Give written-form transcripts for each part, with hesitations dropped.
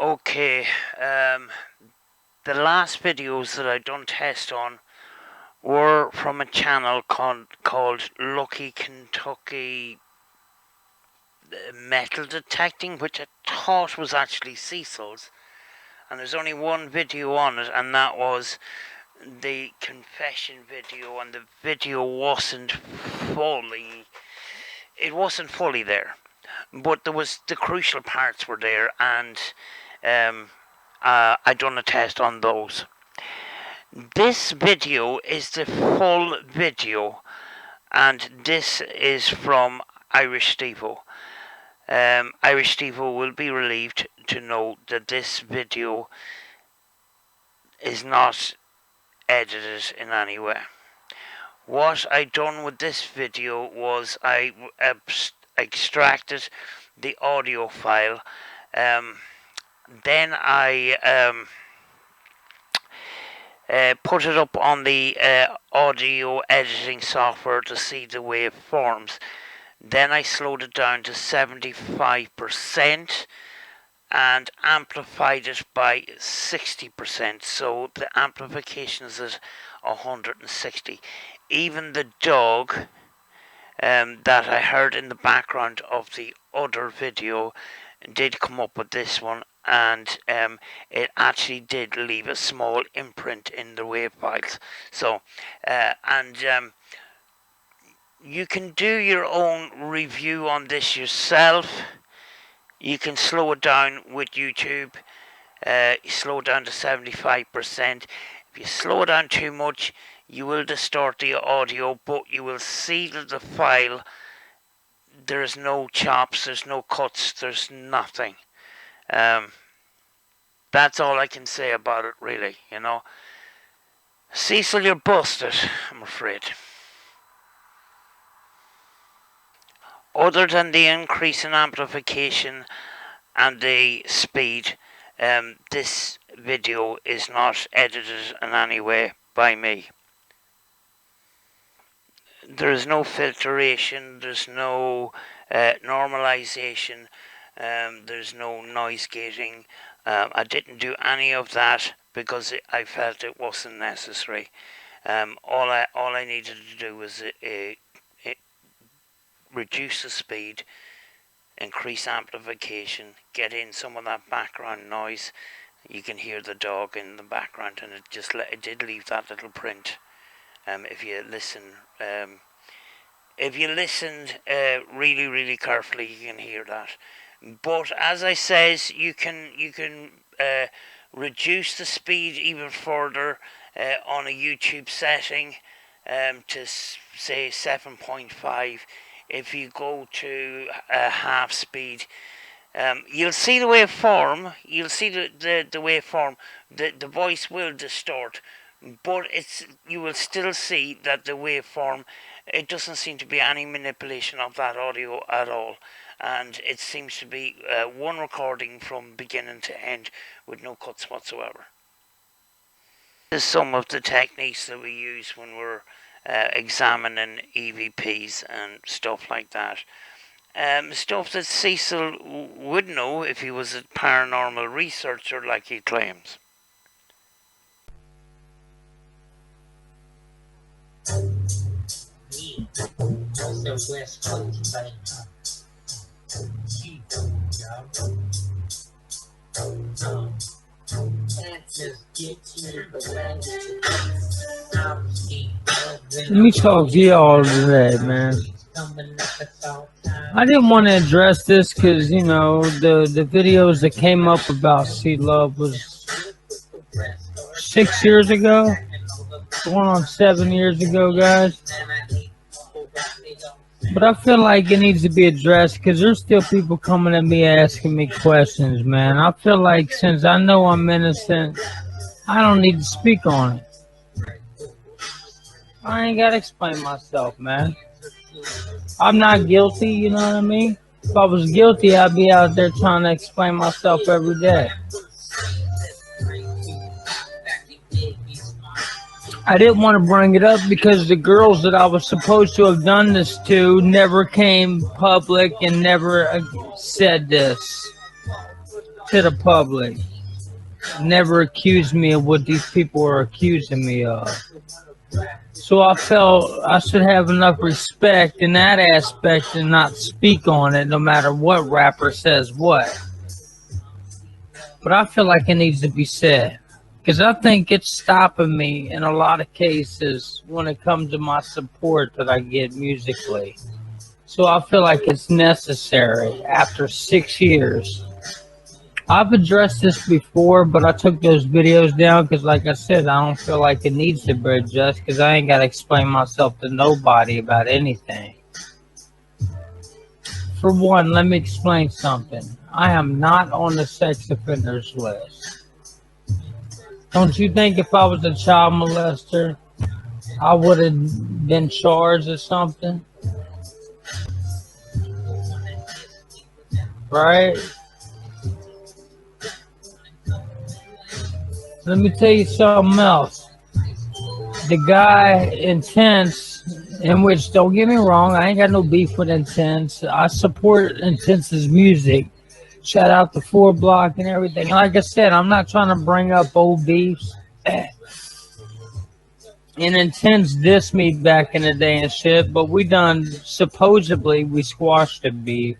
Okay, the last videos that I done test on were from a channel called Lucky Kentucky Metal Detecting, which I thought was actually Cecil's. And there's only one video on it, and that was the confession video, and the video wasn't fully there, but the crucial parts were there, and I done a test on those. This video is the full video, and this is from Irish Stevo. Irish Stevo will be relieved to know that this video is not edited in any way. What I done with this video was I extracted the audio file, then I put it up on the audio editing software to see the waveforms. Then I slowed it down to 75% and amplified it by 60%, so the amplification is at 160. Even the dog that I heard in the background of the other video did come up with this one, and it actually did leave a small imprint in the wave files. So you can do your own review on this yourself. You can slow it down with YouTube. Slow it down to 75%. If you slow it down too much, you will distort the audio, but you will see that the file, there's no chops, there's no cuts, there's nothing. That's all I can say about it, really, you know. Cecil, you're busted, I'm afraid. Other than the increase in amplification and the speed, this video is not edited in any way by me. There is no filtration, there's no normalization, there's no noise gating. I didn't do any of that because I felt it wasn't necessary. All I needed to do was reduce the speed, increase amplification, get in some of that background noise. You can hear the dog in the background, and it did leave that little print. If you listened really, really carefully, you can hear that. But as I says, you can reduce the speed even further on a YouTube setting to say 7.5. If you go to half speed, you'll see the waveform. You'll see the waveform. The voice will distort, but you will still see that the waveform. It doesn't seem to be any manipulation of that audio at all, and it seems to be one recording from beginning to end with no cuts whatsoever. This is some of the techniques that we use when we're examining EVPs and stuff like that. Stuff that Cecil would know if he was a paranormal researcher like he claims. Let me talk to y'all today, man. I didn't want to address this because, you know, the videos that came up about Sea Love was 6 years ago. Going on 7 years ago, guys. But I feel like it needs to be addressed because there's still people coming at me asking me questions, man. I feel like since I know I'm innocent, I don't need to speak on it. I ain't gotta explain myself, man. I'm not guilty, you know what I mean? If I was guilty, I'd be out there trying to explain myself every day. I didn't want to bring it up because the girls that I was supposed to have done this to never came public and never said this. to the public. Never accused me of what these people are accusing me of. So I felt I should have enough respect in that aspect and not speak on it no matter what rapper says what. But I feel like it needs to be said. Because I think it's stopping me in a lot of cases when it comes to my support that I get musically. So I feel like it's necessary after 6 years. I've addressed this before, but I took those videos down because, like I said, I don't feel like it needs to be addressed because I ain't got to explain myself to nobody about anything. For one, let me explain something. I am not on the sex offenders list. Don't you think if I was a child molester, I would have been charged or something? Right? Let me tell you something else. The guy Intense, in which, don't get me wrong, I ain't got no beef with Intense. I support Intense's music. Shout out to Four Block and everything. Like I said, I'm not trying to bring up old beefs. And Intense dissed me back in the day and shit, but we done, supposedly, we squashed the beef.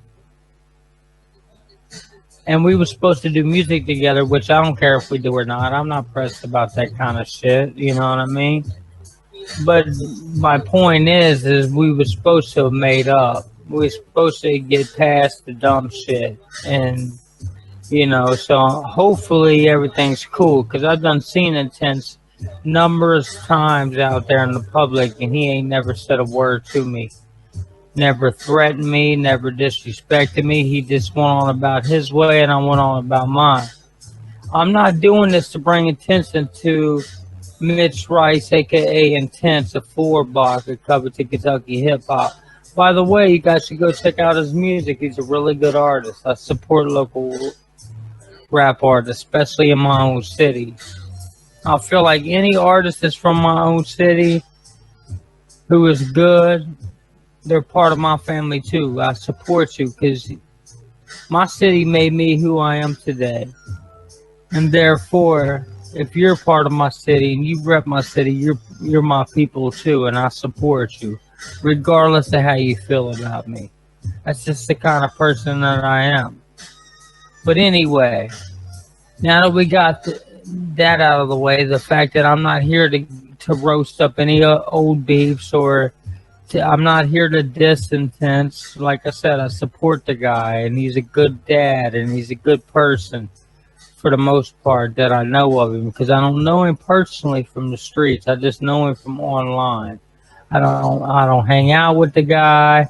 And we were supposed to do music together, which I don't care if we do or not. I'm not pressed about that kind of shit. You know what I mean? But my point is we were supposed to have made up. We were supposed to get past the dumb shit, and so hopefully everything's cool. Cause I've done seen Intense numerous times out there in the public, and he ain't never said a word to me. Never threatened me, never disrespected me. He just went on about his way, and I went on about mine. I'm not doing this to bring attention to Mitch Rice, aka Intense, a Four Block that covered to Kentucky hip hop. By the way, you guys should go check out his music. He's a really good artist. I support local rap artists, especially in my own city. I feel like any artist that's from my own city who is good, they're part of my family too. I support you because my city made me who I am today. And therefore, if you're part of my city and you rep my city, you're my people too, and I support you, regardless of how you feel about me. That's just the kind of person that I am. But anyway, now that we got that out of the way, the fact that I'm not here to roast up any old beefs or I'm not here to diss Intense. Like I said, I support the guy, and he's a good dad, and he's a good person for the most part that I know of him, because I don't know him personally from the streets. I just know him from online. I don't hang out with the guy.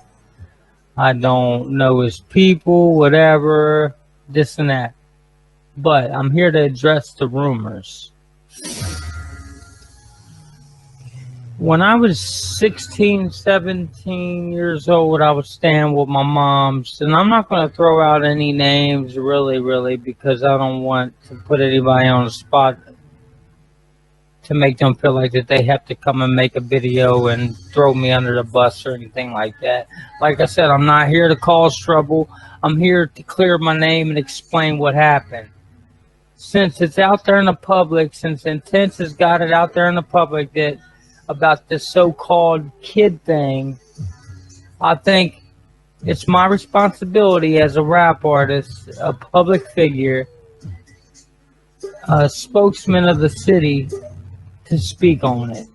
I don't know his people, whatever, this and that. But I'm here to address the rumors. When I was 16, 17 years old, I was staying with my mom's, and I'm not going to throw out any names really, because I don't want to put anybody on the spot to make them feel like that they have to come and make a video and throw me under the bus or anything like that. Like I said, I'm not here to cause trouble. I'm here to clear my name and explain what happened. Since it's out there in the public, since Intense has got it out there in the public that about this so-called kid thing, I think it's my responsibility as a rap artist, a public figure, a spokesman of the city, to speak on it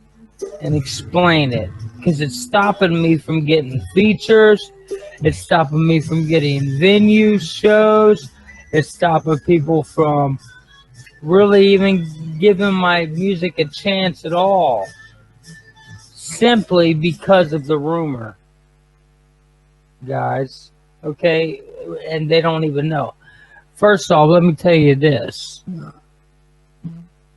and explain it, because it's stopping me from getting features, it's stopping me from getting venues, shows, it's stopping people from really even giving my music a chance at all, simply because of the rumor, guys. Okay, and they don't even know. First off, let me tell you this.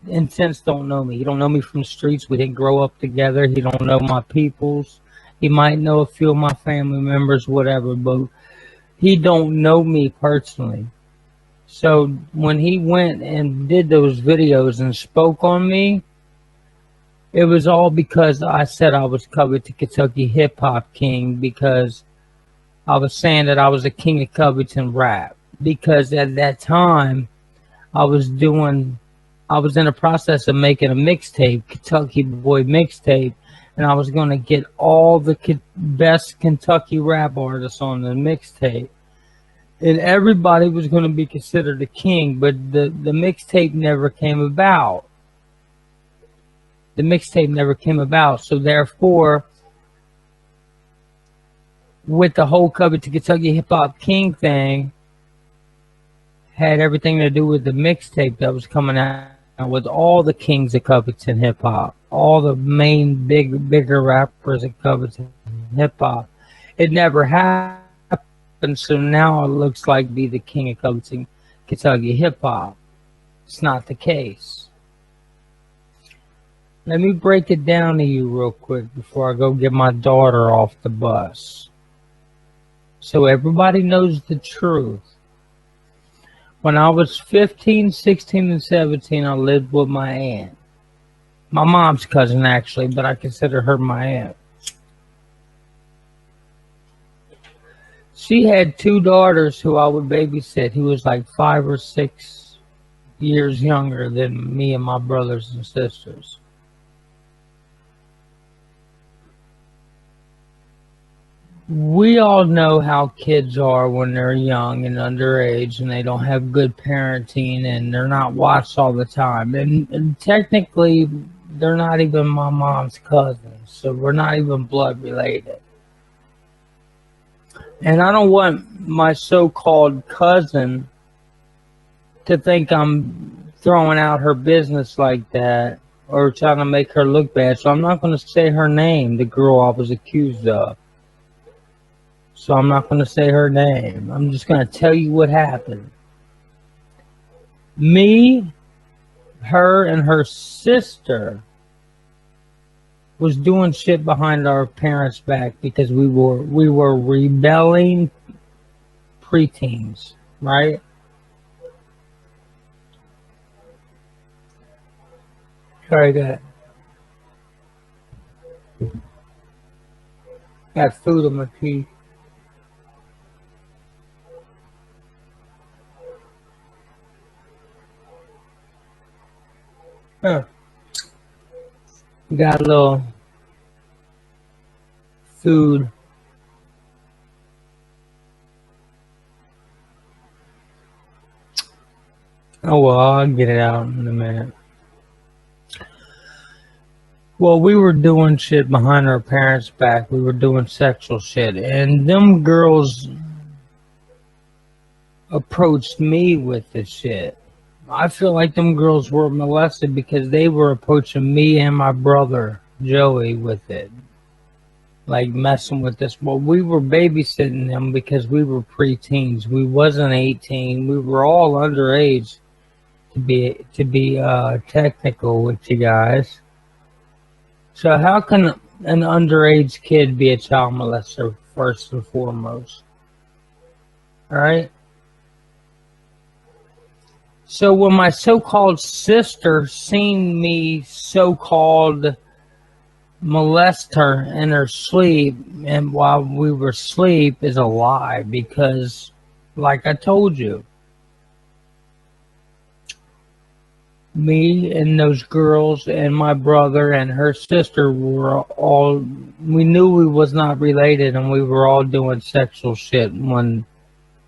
Intense don't know me. He don't know me from the streets. We didn't grow up together. He don't know my peoples. He might know a few of my family members, whatever, but he don't know me personally. So when he went and did those videos and spoke on me, it was all because I said I was covered to Kentucky hip hop king, because I was saying that I was a king of Covington rap. because at that time I was doing, I was in the process of making a mixtape, Kentucky Boy mixtape, and I was going to get all the best Kentucky rap artists on the mixtape. And everybody was going to be considered a king, but the mixtape never came about. The mixtape never came about, so therefore, with the whole Cover to Kentucky Hip Hop King thing, had everything to do with the mixtape that was coming out with all the kings of Covington hip hop, all the main bigger rappers of Covington hip hop. It never happened, so now it looks like be the king of Covington, Kentucky hip hop. It's not the case. Let me break it down to you real quick before I go get my daughter off the bus, so everybody knows the truth. When I was 15, 16, and 17, I lived with my aunt. My mom's cousin, actually, but I consider her my aunt. She had two daughters who I would babysit, who was like 5 or 6 years younger than me and my brothers and sisters. We all know how kids are when they're young and underage and they don't have good parenting and they're not watched all the time. And technically, they're not even my mom's cousins, so we're not even blood related. And I don't want my so-called cousin to think I'm throwing out her business like that or trying to make her look bad. So I'm not going to say her name, the girl I was accused of. So I'm not going to say her name. I'm just going to tell you what happened. Me, her, and her sister was doing shit behind our parents' back because we were rebelling preteens, right? Sorry, got food on my teeth. Huh. Got a little food. Oh well, I'll get it out in a minute. Well, we were doing shit behind our parents' back. We were doing sexual shit. And them girls approached me with this shit. I feel like them girls were molested because they were approaching me and my brother, Joey, with it. Like messing with this. Well, we were babysitting them because we were preteens. We wasn't 18. We were all underage to be technical with you guys. So how can an underage kid be a child molester first and foremost? All right. So when my so-called sister seen me so-called molest her in her sleep, and while we were asleep, is a lie because, like I told you, me and those girls and my brother and her sister were all, we knew we was not related, and we were all doing sexual shit when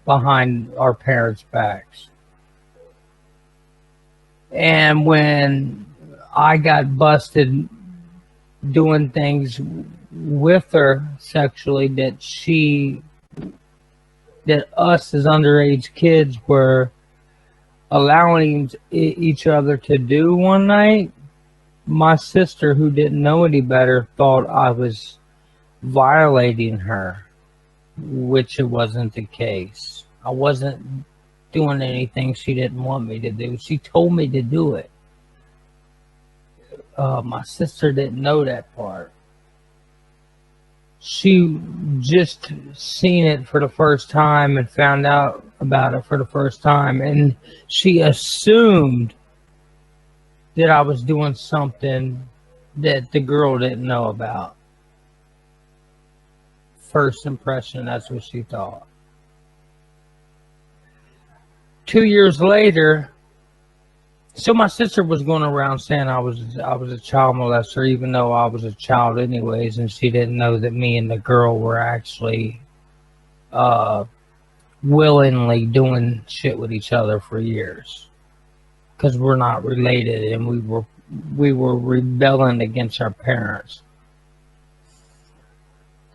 behind our parents' backs. And when I got busted doing things with her sexually that us as underage kids were allowing each other to do one night, my sister, who didn't know any better, thought I was violating her, which it wasn't the case. I wasn't doing anything she didn't want me to do. She told me to do it. My sister didn't know that part. She just seen it for the first time and found out about it for the first time, and she assumed that I was doing something that the girl didn't know about. First impression, that's what she thought. 2 years later, so my sister was going around saying I was a child molester, even though I was a child anyways, and she didn't know that me and the girl were actually uh, willingly doing shit with each other for years, because we're not related, and we were rebelling against our parents.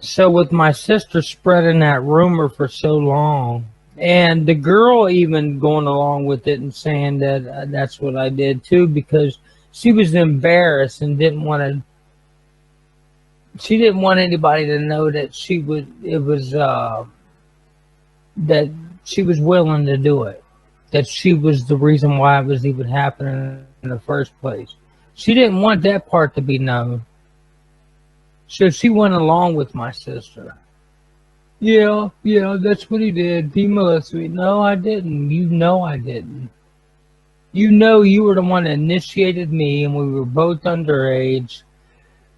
So with my sister spreading that rumor for so long, and the girl even going along with it and saying that that's what I did too, because she was embarrassed and didn't want to. She didn't want anybody to know that she would. It was that she was willing to do it. That she was the reason why it was even happening in the first place. She didn't want that part to be known. So she went along with my sister. Yeah, yeah, that's what he did. He molested me. No, I didn't. You know I didn't. You know you were the one that initiated me, and we were both underage.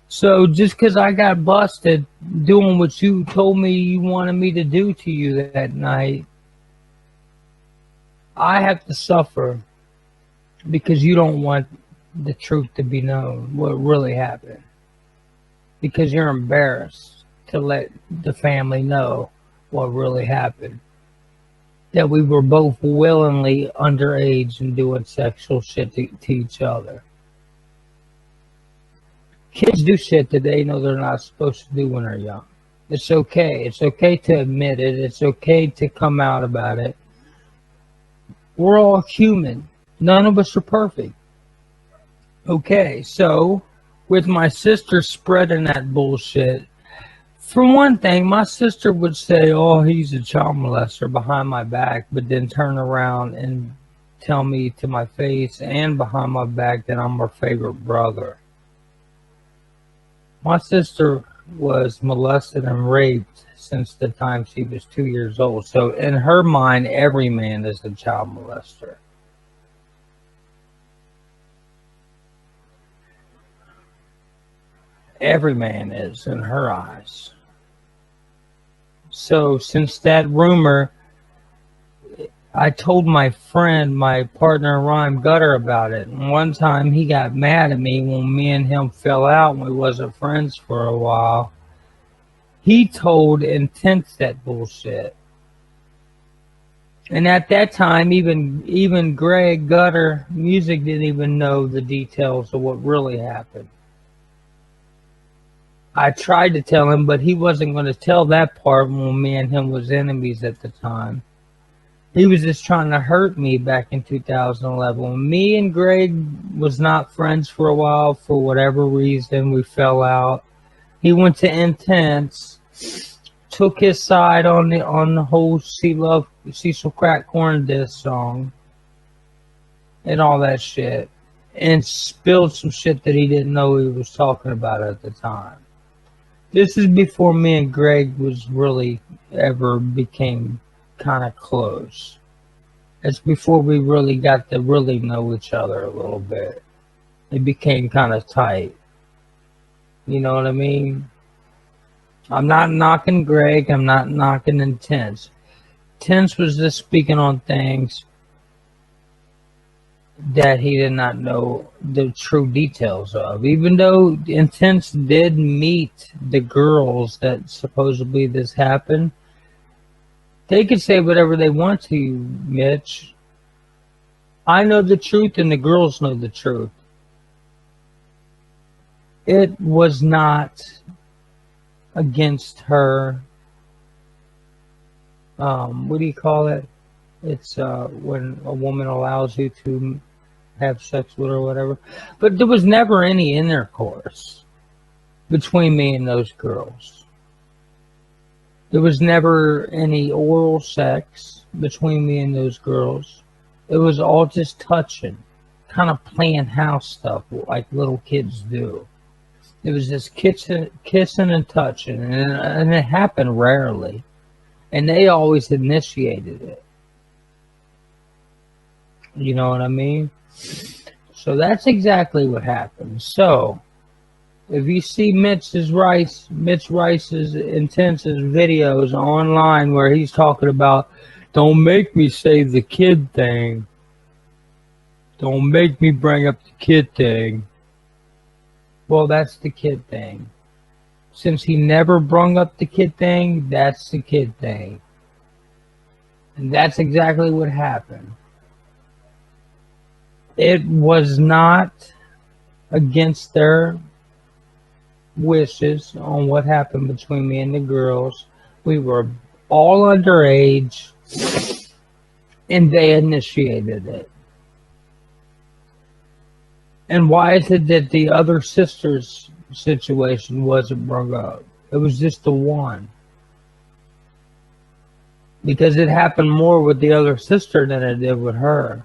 So just because I got busted doing what you told me you wanted me to do to you that night, I have to suffer because you don't want the truth to be known, what really happened. Because you're embarrassed to let the family know what really happened. That we were both willingly underage and doing sexual shit to each other. Kids do shit that they know they're not supposed to do when they're young. It's okay. It's okay to admit it. It's okay to come out about it. We're all human. None of us are perfect. Okay, so with my sister spreading that bullshit, for one thing, my sister would say, oh, he's a child molester behind my back, but then turn around and tell me to my face and behind my back that I'm her favorite brother. My sister was molested and raped since the time she was 2 years old. So in her mind, every man is a child molester. Every man is in her eyes. So since that rumor, I told my friend, my partner in rhyme, Gutter, about it. And one time he got mad at me when me and him fell out and we wasn't friends for a while. He told Intense that bullshit. And at that time, even Greg Gutter Music didn't even know the details of what really happened. I tried to tell him, but he wasn't going to tell that part when me and him was enemies at the time. He was just trying to hurt me back in 2011. When me and Greg was not friends for a while, for whatever reason, we fell out. He went to Intense, took his side on the whole Cecil Crack Corn diss song and all that shit, and spilled some shit that he didn't know he was talking about at the time. This is before me and Greg was really ever became kind of close. It's before we really got to really know each other a little bit. It became kind of tight. You know what I mean? I'm not knocking Greg. I'm not knocking Intense. Intense was just speaking on things that he did not know the true details of. Even though Intense did meet the girls that supposedly this happened, they could say whatever they want to you, Mitch. I know the truth and the girls know the truth. It was not against her, what do you call it? It's when a woman allows you to have sex with her or whatever. But there was never any intercourse between me and those girls. There was never any oral sex between me and those girls. It was all just touching, kind of playing house stuff like little kids do. It was just kissing and touching, and it happened rarely. And they always initiated it. You know what I mean? So that's exactly what happened. So if you see Mitch Rice's Intense's videos online where he's talking about Don't make me say the kid thing. Don't make me bring up the kid thing. Well, that's the kid thing. Since he never brung up the kid thing, that's the kid thing. And that's exactly what happened. It was not against their wishes on what happened between me and the girls. We were all underage, and they initiated it. And why is it that the other sister's situation wasn't brought up? It was just the one. Because it happened more with the other sister than it did with her.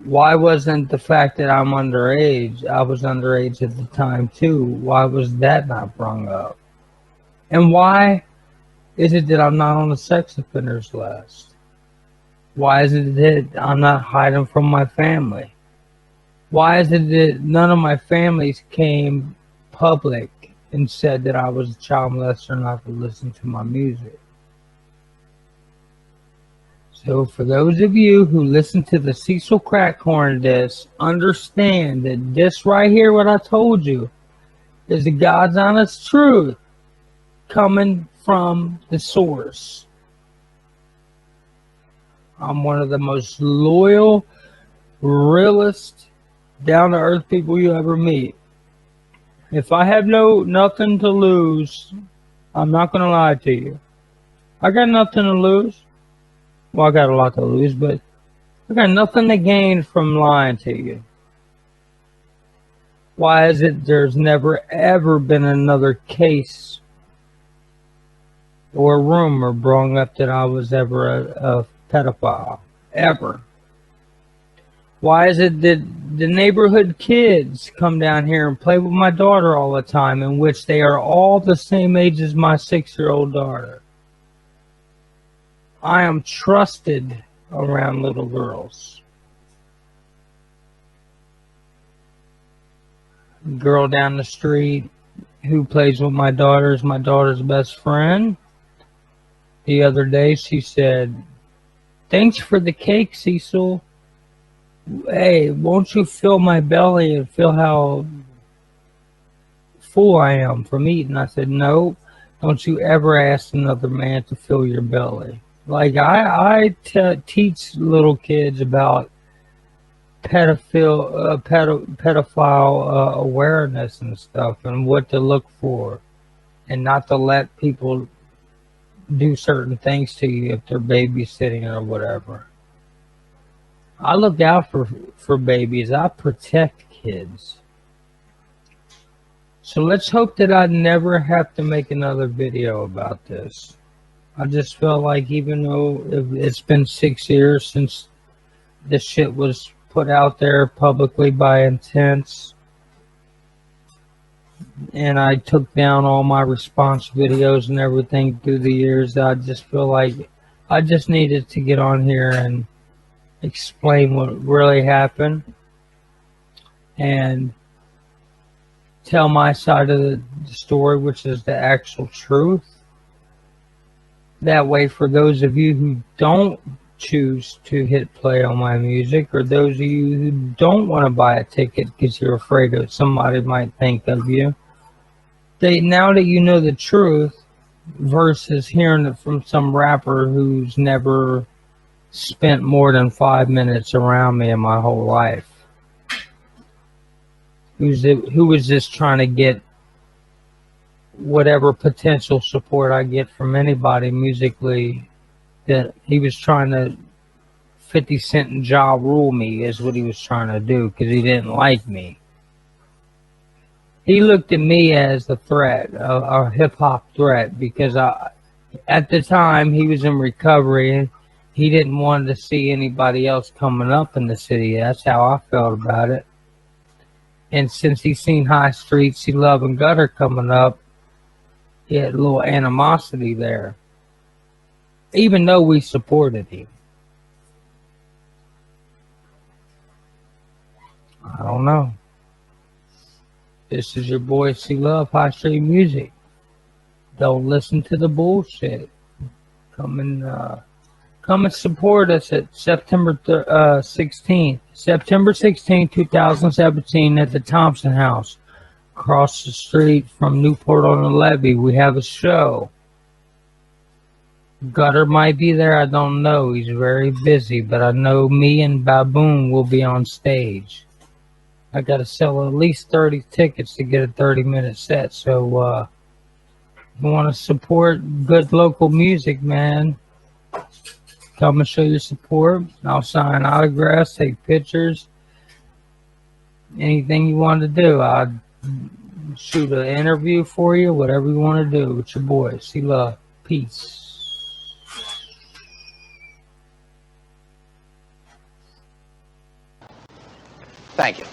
Why wasn't the fact that I'm underage, I was underage at the time too, why was that not brought up? And why is it that I'm not on the sex offenders list? Why is it that I'm not hiding from my family? Why is it that none of my families came public and said that I was a child molester not to listen to my music? So for those of you who listen to the Cecil Crackhorn disc, understand that this right here, what I told you, is the God's honest truth coming from the source. I'm one of the most loyal, realist, down-to-earth people you ever meet. If I have nothing to lose, I'm not going to lie to you. I got nothing to lose. Well, I got a lot to lose, but I got nothing to gain from lying to you. Why is it there's never ever been another case or rumor brought up that I was ever a pedophile? Ever. Why is it that the neighborhood kids come down here and play with my daughter all the time, in which they are all the same age as my 6-year-old daughter? I am trusted around little girls. Girl down the street who plays with my daughter is my daughter's best friend. The other day she said, "Thanks for the cake, Cecil. Hey, won't you fill my belly and feel how full I am from eating?" I said, "No, don't you ever ask another man to fill your belly." Like I teach little kids about pedophile awareness and stuff, and what to look for, and not to let people do certain things to you if they're babysitting or whatever. I look out for babies. I protect kids. So let's hope that I never have to make another video about this. I just felt like, even though it's been 6 years since this shit was put out there publicly by Intense, and I took down all my response videos and everything through the years, I just feel like I just needed to get on here and explain what really happened and tell my side of the story, which is the actual truth. That way, for those of you who don't choose to hit play on my music, or those of you who don't want to buy a ticket because you're afraid of somebody might think of you, now that you know the truth, versus hearing it from some rapper who's never spent more than 5 minutes around me in my whole life, who was just trying to get whatever potential support I get from anybody musically, that he was trying to 50 Cent and Ja Rule me is what he was trying to do, because he didn't like me. He looked at me as a threat, a hip-hop threat, because at the time he was in recovery. He didn't want to see anybody else coming up in the city. That's how I felt about it. And since he's seen Highstreet, See Love and Gutter coming up, he had a little animosity there, even though we supported him. I don't know. This is your boy C Love, Highstreet Music. Don't listen to the bullshit. Come and support us at September 16th, September 16th, 2017, at the Thompson House, across the street from Newport on the Levee. We have a show. Gutter might be there. I don't know. He's very busy, but I know me and Baboon will be on stage. I got to sell at least 30 tickets to get a 30-minute set. So, if you want to support good local music, man, come and show your support. I'll sign autographs, take pictures, anything you want to do. I'll shoot an interview for you, whatever you want to do with your boy. See love. Peace. Thank you.